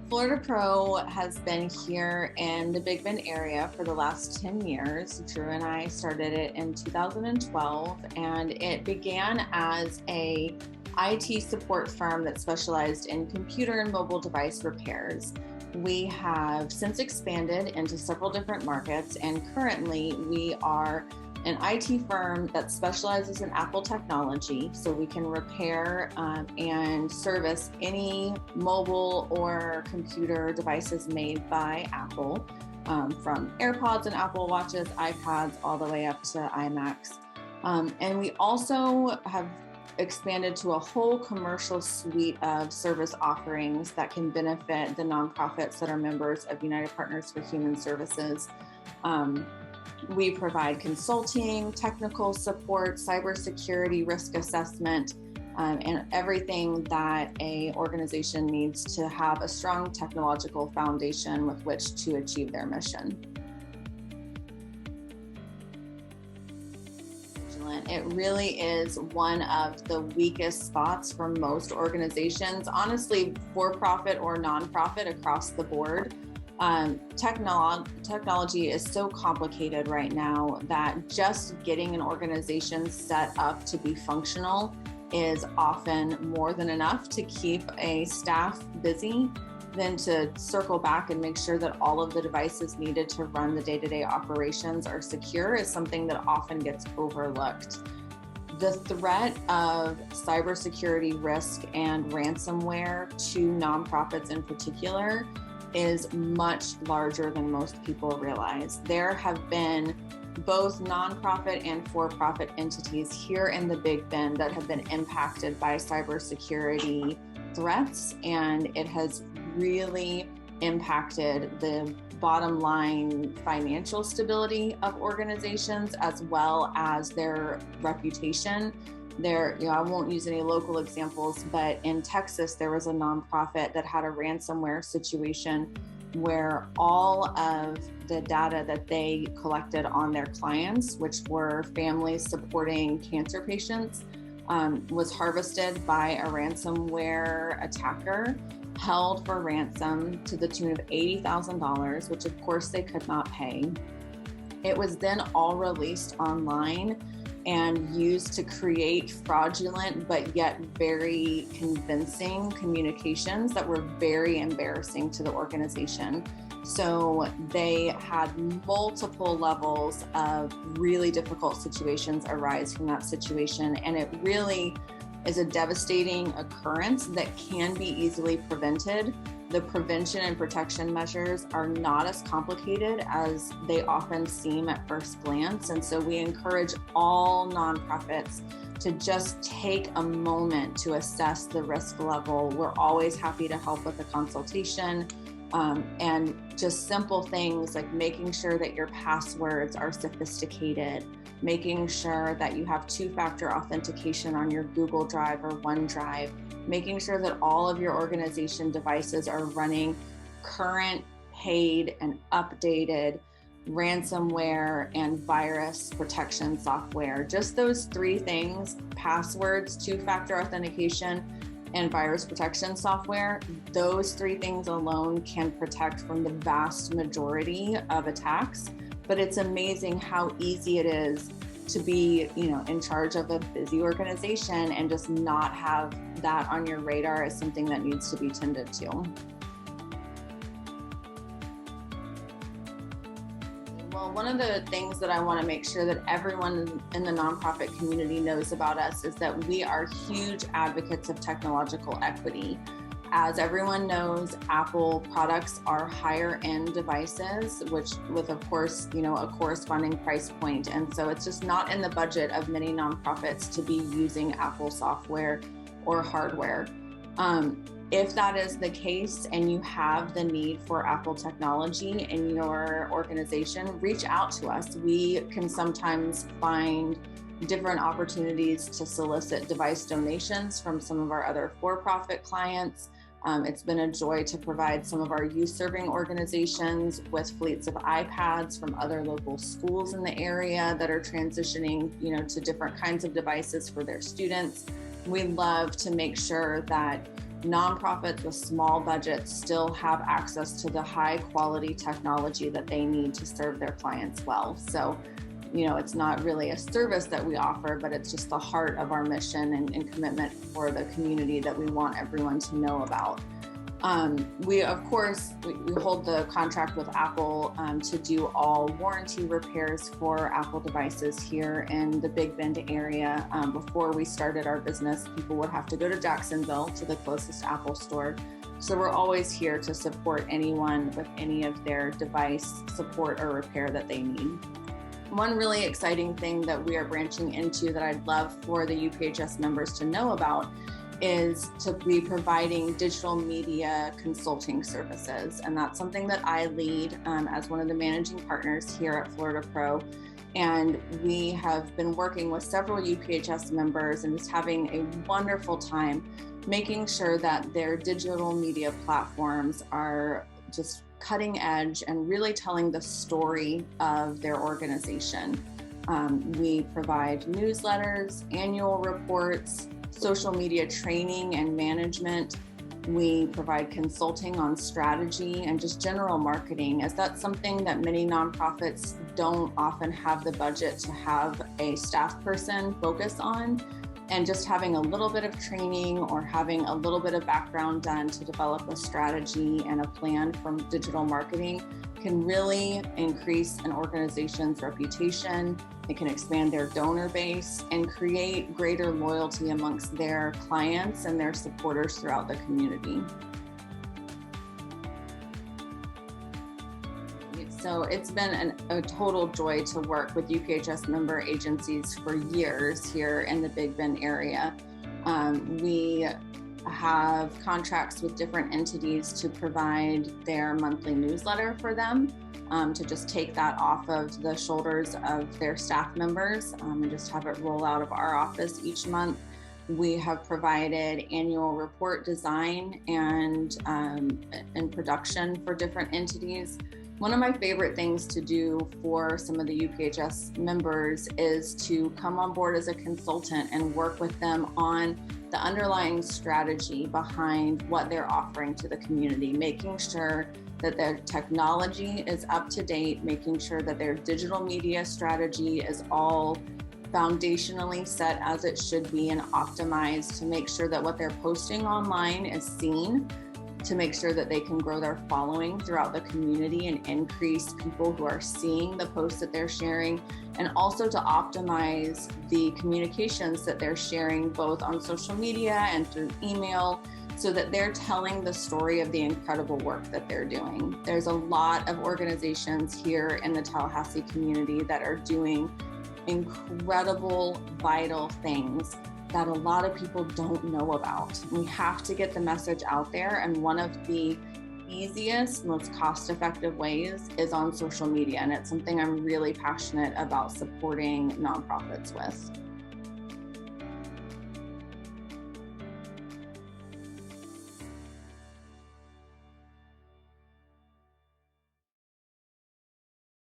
FloridaPro has been here in the Big Bend area for the last 10 years. Drew and I started it in 2012, and it began as a IT support firm that specialized in computer and mobile device repairs. We have since expanded into several different markets, and currently we are an IT firm that specializes in Apple technology, so we can repair and service any mobile or computer devices made by Apple, from AirPods and Apple Watches, iPads, all the way up to iMacs. And we also have expanded to a whole commercial suite of service offerings that can benefit the nonprofits that are members of United Partners for Human Services. We provide consulting, technical support, cybersecurity, risk assessment, and everything that an organization needs to have a strong technological foundation with which to achieve their mission. It really is one of the weakest spots for most organizations, honestly, for-profit or nonprofit across the board. Technology is so complicated right now that just getting an organization set up to be functional is often more than enough to keep a staff busy than to circle back and make sure that all of the devices needed to run the day-to-day operations are secure is something that often gets overlooked. The threat of cybersecurity risk and ransomware to nonprofits in particular is much larger than most people realize. There have been both nonprofit and for-profit entities here in the Big Bend that have been impacted by cybersecurity threats, and it has really impacted the bottom line financial stability of organizations as well as their reputation. I won't use any local examples, but in Texas, there was a nonprofit that had a ransomware situation where all of the data that they collected on their clients, which were families supporting cancer patients, was harvested by a ransomware attacker, held for ransom to the tune of $80,000, which of course they could not pay. It was then all released online and used to create fraudulent but yet very convincing communications that were very embarrassing to the organization. So they had multiple levels of really difficult situations arise from that situation, and it really is a devastating occurrence that can be easily prevented. The prevention and protection measures are not as complicated as they often seem at first glance. And so we encourage all nonprofits to just take a moment to assess the risk level. We're always happy to help with a consultation, and just simple things like making sure that your passwords are sophisticated, making sure that you have two-factor authentication on your Google Drive or OneDrive, making sure that all of your organization devices are running current, paid, and updated ransomware and virus protection software. Just those three things: passwords, two-factor authentication, and virus protection software. Those three things alone can protect from the vast majority of attacks. But it's amazing how easy it is to be, in charge of a busy organization and just not have that on your radar as something that needs to be tended to. Well, one of the things that I want to make sure that everyone in the nonprofit community knows about us is that we are huge advocates of technological equity. As everyone knows, Apple products are higher end devices, which with, of course, a corresponding price point. And so it's just not in the budget of many nonprofits to be using Apple software or hardware. If that is the case and you have the need for Apple technology in your organization, reach out to us. We can sometimes find different opportunities to solicit device donations from some of our other for-profit clients. It's been a joy to provide some of our youth-serving organizations with fleets of iPads from other local schools in the area that are transitioning, to different kinds of devices for their students. We love to make sure that nonprofits with small budgets still have access to the high quality technology that they need to serve their clients well. So, it's not really a service that we offer, but it's just the heart of our mission and commitment for the community that we want everyone to know about. We hold the contract with Apple to do all warranty repairs for Apple devices here in the Big Bend area. Before we started our business, people would have to go to Jacksonville to the closest Apple store. So we're always here to support anyone with any of their device support or repair that they need. One really exciting thing that we are branching into that I'd love for the UPHS members to know about is to be providing digital media consulting services. And that's something that I lead as one of the managing partners here at FloridaPro. And we have been working with several UPHS members and just having a wonderful time making sure that their digital media platforms are just cutting edge and really telling the story of their organization. We provide newsletters, annual reports, social media training and management. We provide consulting on strategy and just general marketing, as that's something that many nonprofits don't often have the budget to have a staff person focus on. And just having a little bit of training or having a little bit of background done to develop a strategy and a plan for digital marketing can really increase an organization's reputation. It can expand their donor base and create greater loyalty amongst their clients and their supporters throughout the community. So it's been a total joy to work with UPHS member agencies for years here in the Big Bend area. We have contracts with different entities to provide their monthly newsletter for them, to just take that off of the shoulders of their staff members and just have it roll out of our office each month. We have provided annual report design and production for different entities. One of my favorite things to do for some of the UPHS members is to come on board as a consultant and work with them on the underlying strategy behind what they're offering to the community, making sure that their technology is up to date, making sure that their digital media strategy is all foundationally set as it should be and optimized to make sure that what they're posting online is seen, to make sure that they can grow their following throughout the community and increase people who are seeing the posts that they're sharing, and also to optimize the communications that they're sharing both on social media and through email, so that they're telling the story of the incredible work that they're doing. There's a lot of organizations here in the Tallahassee community that are doing incredible, vital things that a lot of people don't know about. We have to get the message out there, and one of the easiest, most cost-effective ways is on social media, and it's something I'm really passionate about supporting nonprofits with.